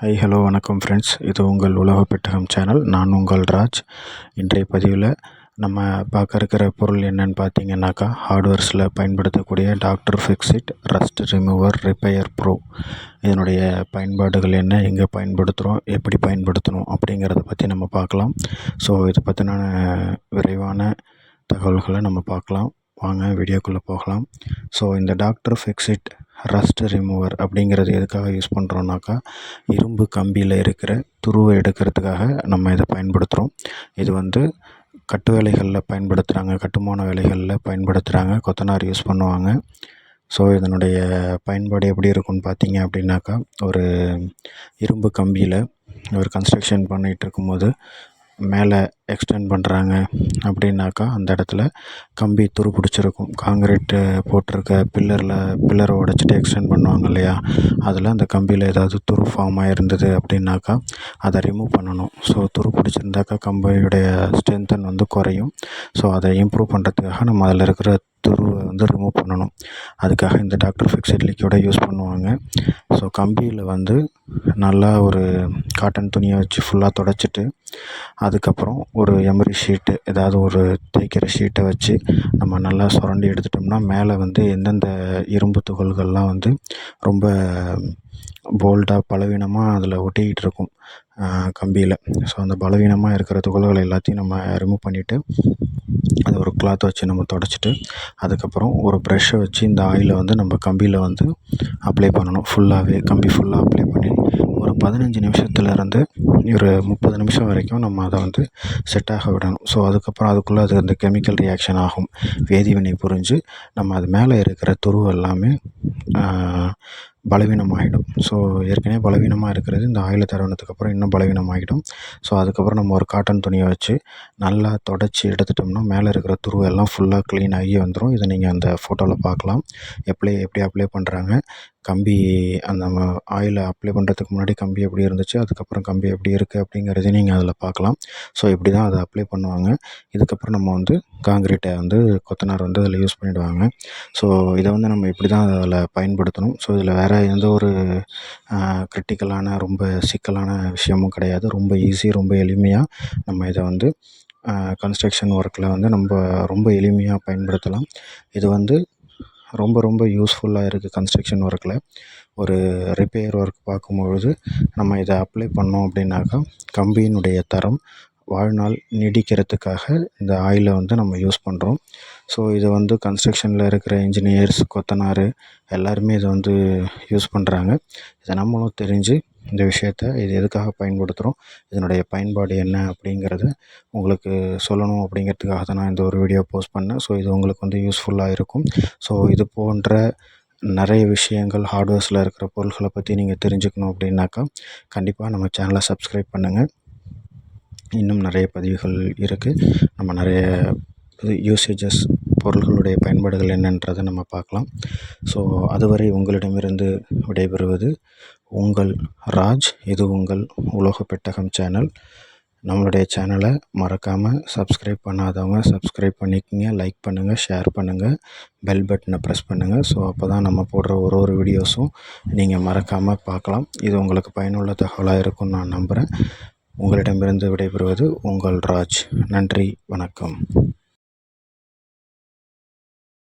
Hello வணக்கம் friends. இது உங்கள் உலக பெட்டகம் சேனல். நான் உங்கள் ராஜ். இன்றைய பதிவில் நம்ம பார்க்க இருக்கிற பொருள் என்னன்னு பார்த்தீங்கன்னாக்கா, ஹார்ட்வேர்ஸில் பயன்படுத்தக்கூடிய doctor ஃபிக்ஸிட் rust remover repair bro. இதனுடைய பயன்பாடுகள் என்ன, எங்கே பயன்படுத்துகிறோம், எப்படி பயன்படுத்தணும் அப்படிங்கிறத பற்றி நம்ம பார்க்கலாம். ஸோ இதை பற்றின விரைவான தகவல்களை நம்ம பார்க்கலாம். வாங்க வீடியோக்குள்ளே போகலாம். ஸோ இந்த டாக்டர் ஃபிக்ஸிட் ரஸ்ட் ரிமூவர் அப்படிங்கிறது எதுக்காக யூஸ் பண்ணுறோன்னாக்கா, இரும்பு கம்பியில் இருக்கிற துருவை எடுக்கிறதுக்காக நம்ம இதை பயன்படுத்துகிறோம். இது கட்டு வேலைகளில் பயன்படுத்துகிறாங்க, கட்டுமான வேலைகளில் பயன்படுத்துகிறாங்க, கொத்தனார் யூஸ் பண்ணுவாங்க. ஸோ இதனுடைய பயன்பாடு எப்படி இருக்குன்னு பார்த்தீங்க அப்படின்னாக்கா, ஒரு இரும்பு கம்பியில் ஒரு கன்ஸ்ட்ரக்ஷன் பண்ணிகிட்டு இருக்கும்போது மேலே எக்ஸ்டெண்ட் பண்ணுறாங்க அப்படின்னாக்கா, அந்த இடத்துல கம்பி துரு பிடிச்சிருக்கும். காங்கிரீட்டு போட்டிருக்க பில்லரை உடைச்சிட்டு எக்ஸ்டெண்ட் பண்ணுவாங்க இல்லையா, அதில் அந்த கம்பியில் ஏதாவது துரு ஃபார்ம் ஆகிருந்தது அப்படின்னாக்கா அதை ரிமூவ் பண்ணணும். ஸோ துரு பிடிச்சிருந்தாக்கா கம்பியுடைய ஸ்ட்ரென்த்தன் குறையும். ஸோ அதை இம்ப்ரூவ் பண்ணுறதுக்காக நம்ம அதில் இருக்கிற துருவை ரிமூவ் பண்ணணும். அதுக்காக இந்த டாக்டர் ஃபிக்ஸிட் லிக்விடை யூஸ் பண்ணுவாங்க. ஸோ கம்பியில் நல்லா ஒரு காட்டன் துணியை வச்சு ஃபுல்லாக துடைச்சிட்டு, அதுக்கப்புறம் ஒரு எமரி ஷீட்டு, ஏதாவது ஒரு தேய்க்கிற ஷீட்டை வச்சு நம்ம நல்லா சுரண்டி எடுத்துட்டோம்னா, மேலே எந்தெந்த இரும்பு துகள்கள்லாம் ரொம்ப போல்டாக பலவீனமாக அதில் ஒட்டிக்கிட்டு இருக்கும் கம்பியில். ஸோ அந்த பலவீனமாக இருக்கிற துகள்கள் எல்லாத்தையும் நம்ம ரிமூவ் பண்ணிவிட்டு, அதை ஒரு கிளாத்தை வச்சு நம்ம துடைச்சிட்டு, அதுக்கப்புறம் ஒரு ப்ரெஷ்ஷை வச்சு இந்த ஆயிலை நம்ம கம்பியில் அப்ளை பண்ணணும். ஃபுல்லாகவே கம்பி ஃபுல்லாக அப்ளை பண்ணி ஒரு 15 நிமிஷத்துலேருந்து ஒரு 30 நிமிஷம் வரைக்கும் நம்ம அதை செட் ஆக விடணும். ஸோ அதுக்கப்புறம் அதுக்குள்ளே அந்த கெமிக்கல் ரியாக்ஷன் ஆகும், வேதிவினை புரிஞ்சு நம்ம அது மேலே இருக்கிற துரு எல்லாமே பலவீனமாகிடும். ஸோ ஏற்கனவே பலவீனமாக இருக்கிறது இந்த ஆயிலை தடவினதுக்கப்புறம் இன்னும் பலவீனமாகிடும். ஸோ அதுக்கப்புறம் நம்ம ஒரு காட்டன் துணியை வச்சு நல்லா தொடச்சி எடுத்துட்டோம்னா மேலே இருக்கிற துரு எல்லாம் ஃபுல்லாக க்ளீன் ஆகி வந்துடும். இதை நீங்கள் அந்த ஃபோட்டோவில் பார்க்கலாம். எப்படி அப்ளை பண்ணுறாங்க, கம்பி அந்த ஆயிலை அப்ளை பண்ணுறதுக்கு முன்னாடி கம்பி எப்படி இருந்துச்சு, அதுக்கப்புறம் கம்பி எப்படி இருக்குது அப்படிங்கிறதையும் நீங்கள் அதில் பார்க்கலாம். ஸோ இப்படி தான் அதை அப்ளை பண்ணுவாங்க. இதுக்கப்புறம் நம்ம காங்கிரீட்டை கொத்தனார் அதில் யூஸ் பண்ணிவிடுவாங்க. ஸோ இதை நம்ம இப்படி தான் அதில் பயன்படுத்தணும். ஸோ இதில் வேறு எந்த ஒரு கிரிட்டிக்கலான ரொம்ப சிக்கலான விஷயமும் கிடையாது. ரொம்ப ஈஸி, ரொம்ப எளிமையாக நம்ம இதை கன்ஸ்ட்ரக்ஷன் ஒர்க்கில் நம்ம ரொம்ப எளிமையாக பயன்படுத்தலாம். இது ரொம்ப ரொம்ப யூஸ்ஃபுல்லாக இருக்குது கன்ஸ்ட்ரக்ஷன் ஒர்க்கில். ஒரு ரிப்பேர் ஒர்க் பார்க்கும்பொழுது நம்ம இதை அப்ளை பண்ணோம் அப்படின்னாக்கா, கம்பியினுடைய தரம் வாழ்நாள் நீடிக்கிறதுக்காக இந்த ஆயிலை நம்ம யூஸ் பண்ணுறோம். ஸோ இது கன்ஸ்ட்ரக்ஷனில் இருக்கிற இன்ஜினியர்ஸ், கொத்தனார் எல்லாருமே இதை யூஸ் பண்ணுறாங்க. இதை நம்மளும் தெரிஞ்சு இந்த விஷயத்தை இது எதுக்காக பயன்படுத்துகிறோம், இதனுடைய பயன்பாடு என்ன அப்படிங்கிறத உங்களுக்கு சொல்லணும் அப்படிங்கிறதுக்காக தான் நான் இந்த ஒரு வீடியோ போஸ்ட் பண்ணேன். ஸோ இது உங்களுக்கு யூஸ்ஃபுல்லாக இருக்கும். ஸோ இது போன்ற நிறைய விஷயங்கள் ஹார்ட்வேர்ஸில் இருக்கிற பொருள்களை பற்றி நீங்கள் தெரிஞ்சுக்கணும் அப்படின்னாக்கா, கண்டிப்பாக நம்ம சேனலை சப்ஸ்கிரைப் பண்ணுங்கள். இன்னும் நிறைய பதிவுகள் இருக்குது. நம்ம நிறைய யூசேஜஸ், பொருள்களுடைய பயன்பாடுகள் என்னன்றதை நம்ம பார்க்கலாம். ஸோ அதுவரை உங்களிடமிருந்து விடைபெறுவது உங்கள் ராஜ். இது உங்கள் உலக பெட்டகம் சேனல். நம்மளுடைய சேனலை மறக்காமல் சப்ஸ்கிரைப் பண்ணாதவங்க சப்ஸ்கிரைப் பண்ணிக்கோங்க, லைக் பண்ணுங்கள், ஷேர் பண்ணுங்கள், பெல் பட்டனை ப்ரெஸ் பண்ணுங்கள். ஸோ அப்போ தான் நம்ம போடுற ஒரு வீடியோஸும் நீங்கள் மறக்காமல் பார்க்கலாம். இது உங்களுக்கு பயனுள்ள தகவலாக இருக்கும்னு நான் நம்புகிறேன். உங்களிடமிருந்து விடைபெறுவது உங்கள் ராஜ். நன்றி, வணக்கம்.